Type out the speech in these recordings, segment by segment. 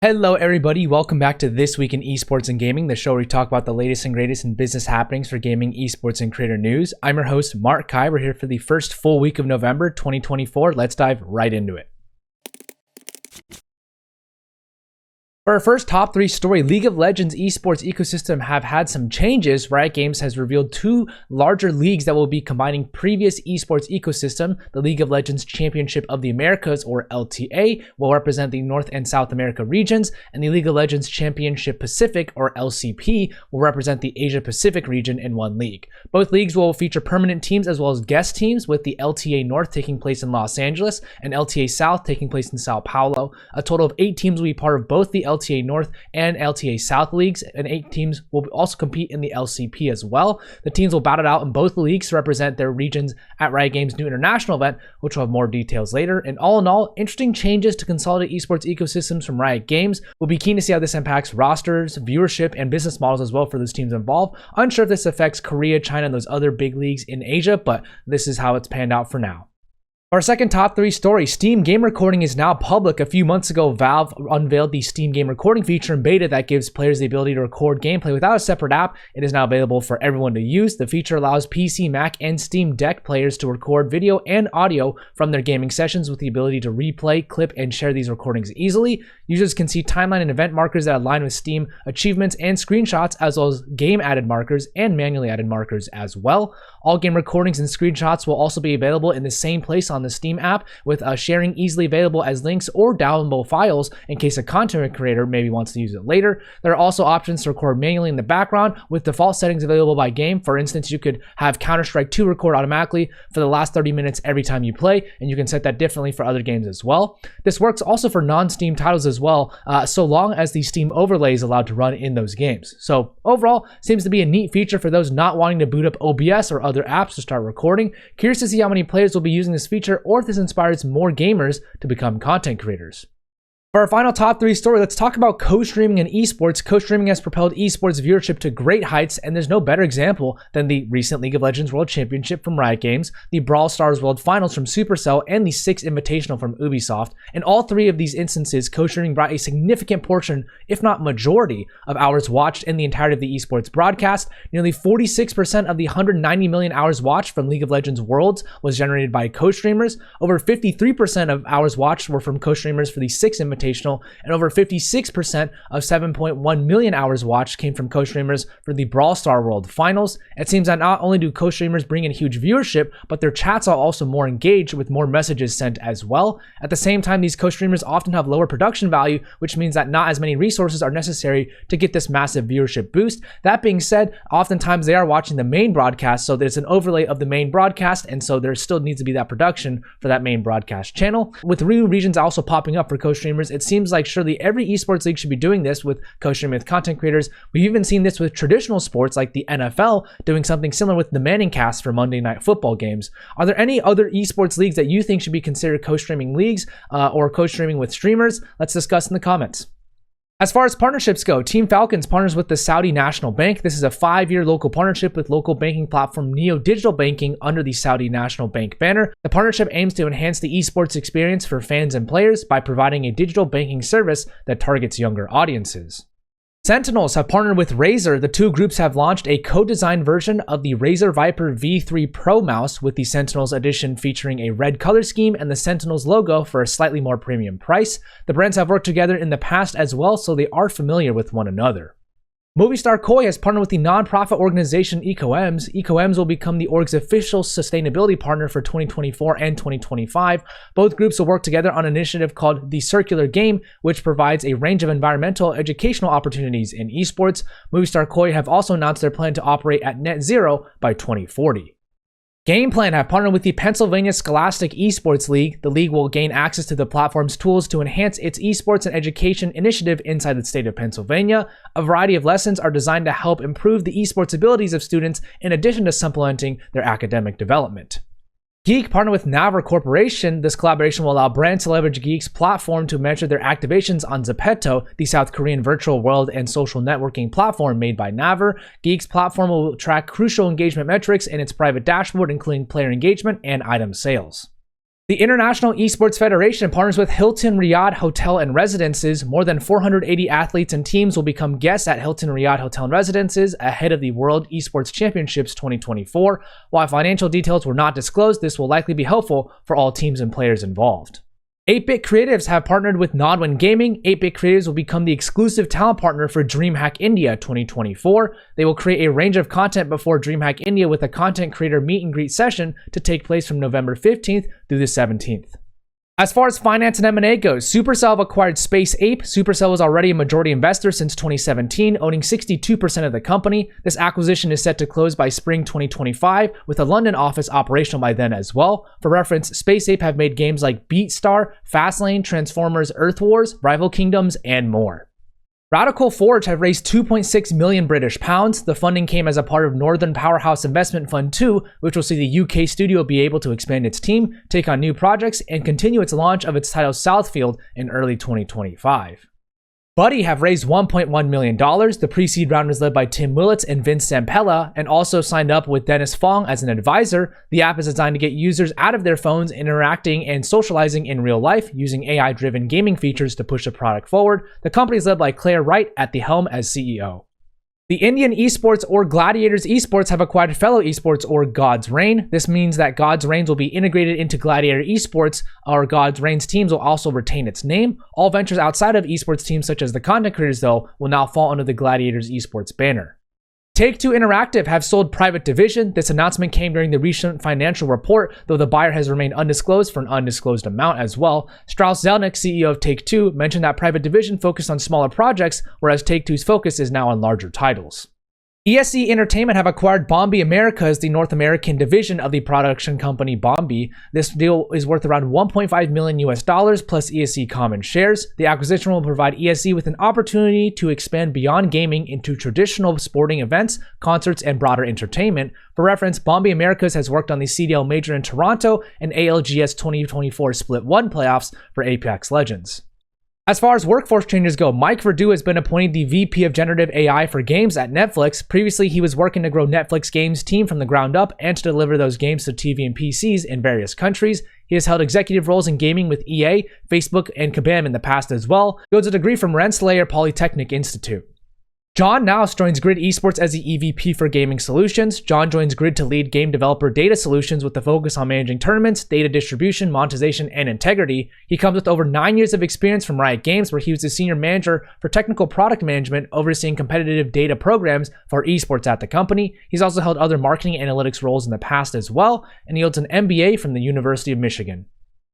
Hello everybody, welcome back to This Week in Esports and Gaming, the show where we talk about the latest and greatest in business happenings for gaming, esports, and creator news. I'm your host, 𝗠𝗿𝗍. We're here for the first full week of November 2024. Let's dive right into it. For our first top 3 story, League of Legends esports ecosystem have had some changes. Riot Games has revealed 2 larger leagues that will be combining previous esports ecosystem. The League of Legends Championship of the Americas, or LTA, will represent the North and South America regions, and the League of Legends Championship Pacific, or LCP, will represent the Asia Pacific region in one league. Both leagues will feature permanent teams as well as guest teams, with the LTA North taking place in Los Angeles and LTA South taking place in Sao Paulo. A total of 8 teams will be part of both the LTA North and LTA South leagues, and 8 teams will also compete in the LCP as well. The teams will battle it out in both leagues to represent their regions at Riot Games' new international event, which will have more details later. And all in all, interesting changes to consolidate esports ecosystems from Riot Games. We'll be keen to see how this impacts rosters, viewership, and business models as well for those teams involved. Unsure if this affects Korea, China, and those other big leagues in Asia, but this is how it's panned out for now. Our second top 3 story, Steam Game Recording is now public. A few months ago, Valve unveiled the Steam Game Recording feature in beta that gives players the ability to record gameplay without a separate app. It is now available for everyone to use. The feature allows PC, Mac, and Steam Deck players to record video and audio from their gaming sessions with the ability to replay, clip, and share these recordings easily. Users can see timeline and event markers that align with Steam achievements and screenshots, as well as game added markers and manually added markers as well. All game recordings and screenshots will also be available in the same place on the Steam app, with sharing easily available as links or downloadable files in case a content creator maybe wants to use it later. There are also options to record manually in the background with default settings available by game. For instance, you could have Counter-Strike 2 record automatically for the last 30 minutes every time you play, and you can set that differently for other games as well. This works also for non-Steam titles as well, so long as the Steam overlay is allowed to run in those games. So overall, seems to be a neat feature for those not wanting to boot up OBS or other apps to start recording. Curious to see how many players will be using this feature, or if this inspires more gamers to become content creators. For our final top 3 story, let's talk about co-streaming and esports. Co-streaming has propelled esports viewership to great heights, and there's no better example than the recent League of Legends World Championship from Riot Games, the Brawl Stars World Finals from Supercell, and the 6 Invitational from Ubisoft. In all 3 of these instances, co-streaming brought a significant portion, if not majority, of hours watched in the entirety of the esports broadcast. Nearly 46% of the 190 million hours watched from League of Legends Worlds was generated by co-streamers. Over 53% of hours watched were from co-streamers for the 6 Invitational, and over 56% of 7.1 million hours watched came from co-streamers for the Brawl Star World Finals. It seems that not only do co-streamers bring in huge viewership, but their chats are also more engaged, with more messages sent as well. At the same time, these co-streamers often have lower production value, which means that not as many resources are necessary to get this massive viewership boost. That being said, oftentimes they are watching the main broadcast, so there's an overlay of the main broadcast, and so there still needs to be that production for that main broadcast channel. With new regions also popping up for co-streamers, it seems like surely every esports league should be doing this with co-streaming with content creators. We've even seen this with traditional sports like the NFL doing something similar with the Manning cast for Monday Night Football games. Are there any other esports leagues that you think should be considered co-streaming leagues or co-streaming with streamers? Let's discuss in the comments. As far as partnerships go, Team Falcons partners with the Saudi National Bank. This is a 5-year local partnership with local banking platform Neo Digital Banking under the Saudi National Bank banner. The partnership aims to enhance the esports experience for fans and players by providing a digital banking service that targets younger audiences. Sentinels have partnered with Razer. The 2 groups have launched a co-designed version of the Razer Viper V3 Pro mouse, with the Sentinels edition featuring a red color scheme and the Sentinels logo for a slightly more premium price. The brands have worked together in the past as well, so they are familiar with one another. Movistar KOI has partnered with the nonprofit organization 𝗠𝗿𝗄. 𝗠𝗿𝗄 will become the org's official sustainability partner for 2024 and 2025. Both groups will work together on an initiative called The Circular Game, which provides a range of environmental educational opportunities in esports. Movistar KOI have also announced their plan to operate at net zero by 2040. GamePlan have partnered with the Pennsylvania Scholastic Esports League. The league will gain access to the platform's tools to enhance its esports and education initiative inside the state of Pennsylvania. A variety of lessons are designed to help improve the esports abilities of students, in addition to supplementing their academic development. Geek partnered with Naver Corporation. This collaboration will allow brands to leverage Geek's platform to measure their activations on Zepeto, the South Korean virtual world and social networking platform made by Naver. Geek's platform will track crucial engagement metrics in its private dashboard, including player engagement and item sales. The International Esports Federation partners with Hilton Riyadh Hotel and Residences. More than 480 athletes and teams will become guests at Hilton Riyadh Hotel and Residences ahead of the World Esports Championships 2024. While financial details were not disclosed, this will likely be helpful for all teams and players involved. 8-Bit Creatives have partnered with Nodwin Gaming. 8-Bit Creatives will become the exclusive talent partner for DreamHack India 2024. They will create a range of content before DreamHack India with a content creator meet and greet session to take place from November 15th through the 17th. As far as finance and M&A goes, Supercell have acquired 𝗠𝗶𝗖𝗶. Supercell was already a majority investor since 2017, owning 62% of the company. This acquisition is set to close by spring 2025, with a London office operational by then as well. For reference, 𝗠𝗶𝗖𝗶 have made games like BeatStar, Fastlane, Transformers, Earth Wars, Rival Kingdoms, and more. Radical Forge have raised 2.6 million British pounds. The funding came as a part of Northern Powerhouse Investment Fund 2, which will see the UK studio be able to expand its team, take on new projects, and continue its launch of its title Southfield in early 2025. Buddy have raised $1.1 million. The pre-seed round was led by Tim Willits and Vince 𝗠𝗿 and also signed up with Dennis Fong as an advisor. The app is designed to get users out of their phones, interacting and socializing in real life using AI-driven gaming features to push the product forward. The company is led by Claire Wright at the helm as CEO. The Indian esports org Gladiators Esports have acquired fellow esports org God's Reign. This means that God's Reigns will be integrated into Gladiator Esports. Our God's Reigns teams will also retain its name. All ventures outside of esports teams, such as the content creators, though, will now fall under the Gladiators Esports banner. Take-Two Interactive have sold Private Division. This announcement came during the recent financial report, though the buyer has remained undisclosed for an undisclosed amount as well. Strauss Zelnick, CEO of Take-Two, mentioned that Private Division focused on smaller projects, whereas Take-Two's focus is now on larger titles. ESC Entertainment have acquired 𝗠𝗿𝗶 Americas, the North American division of the production company 𝗠𝗿𝗶. This deal is worth around $1.5 million plus ESC common shares. The acquisition will provide ESC with an opportunity to expand beyond gaming into traditional sporting events, concerts, and broader entertainment. For reference, 𝗠𝗿𝗶 Americas has worked on the CDL Major in Toronto and ALGS 2024 Split 1 playoffs for Apex Legends. As far as workforce changes go, Mike Verdu has been appointed the VP of Generative AI for Games at Netflix. Previously, he was working to grow Netflix Games team from the ground up and to deliver those games to TV and PCs in various countries. He has held executive roles in gaming with EA, Facebook, and Kabam in the past as well. He holds a degree from Rensselaer Polytechnic Institute. John Naus joins Grid Esports as the EVP for Gaming Solutions. John joins Grid to lead game developer data solutions with a focus on managing tournaments, data distribution, monetization, and integrity. He comes with over 9 years of experience from Riot Games, where he was the senior manager for technical product management, overseeing competitive data programs for esports at the company. He's also held other marketing analytics roles in the past as well, and he holds an MBA from the University of Michigan.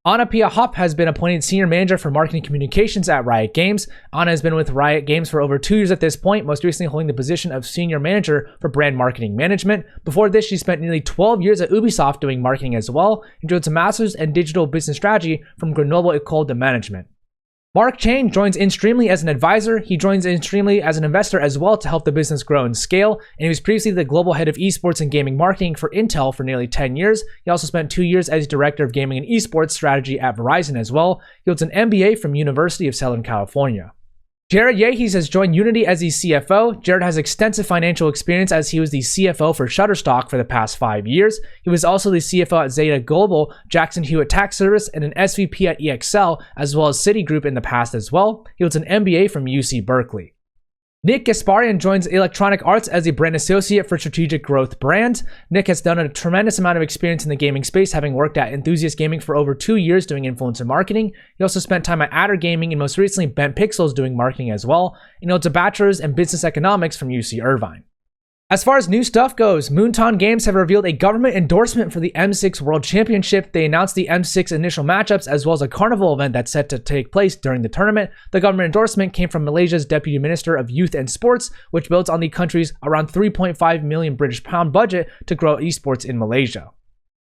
𝗠𝗿𝗶 Hop has been appointed Senior Manager for Marketing Communications at Riot Games. Anna has been with Riot Games for over 2 years at this point, most recently holding the position of Senior Manager for Brand Marketing Management. Before this, she spent nearly 12 years at Ubisoft doing marketing as well, and holds a Master's in Digital Business Strategy from Grenoble École de Management. Mark Chang joins InStreamly as an advisor. He joins InStreamly as an investor as well to help the business grow and scale. And he was previously the global head of esports and gaming marketing for Intel for nearly 10 years. He also spent 2 years as director of gaming and esports strategy at Verizon as well. He holds an MBA from University of Southern California. Jared Yehis has joined Unity as the CFO. Jared has extensive financial experience as he was the CFO for Shutterstock for the past 5 years. He was also the CFO at Zeta Global, Jackson Hewitt Tax Service, and an SVP at EXL, as well as Citigroup in the past as well. He holds an MBA from UC Berkeley. Nick Gasparian joins Electronic Arts as a brand associate for strategic growth brands. Nick has done a tremendous amount of experience in the gaming space, having worked at Enthusiast Gaming for over 2 years doing influencer marketing. He also spent time at Adder Gaming and most recently Bent Pixels doing marketing as well. He holds a bachelor's in business economics from UC Irvine. As far as new stuff goes, Moonton Games have revealed a government endorsement for the M6 World Championship. They announced the M6 initial matchups as well as a carnival event that's set to take place during the tournament. The government endorsement came from Malaysia's Deputy Minister of Youth and Sports, which builds on the country's around 3.5 million British pound budget to grow esports in Malaysia.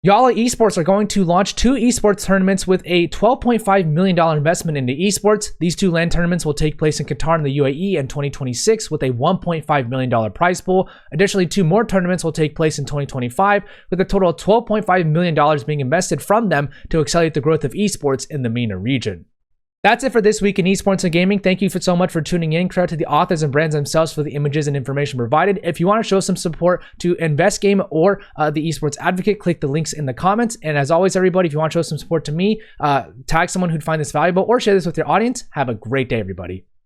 Yalla Esports are going to launch 2 esports tournaments with a $12.5 million investment into esports. These 2 LAN tournaments will take place in Qatar and the UAE in 2026 with a $1.5 million prize pool. Additionally, 2 more tournaments will take place in 2025 with a total of $12.5 million being invested from them to accelerate the growth of esports in the MENA region. That's it for this week in esports and gaming. Thank you so much for tuning in. Credit to the authors and brands themselves for the images and information provided. If you want to show some support to Invest Game or the Esports Advocate, click the links in the comments. And as always, everybody, if you want to show some support to me, tag someone who'd find this valuable or share this with your audience. Have a great day, everybody.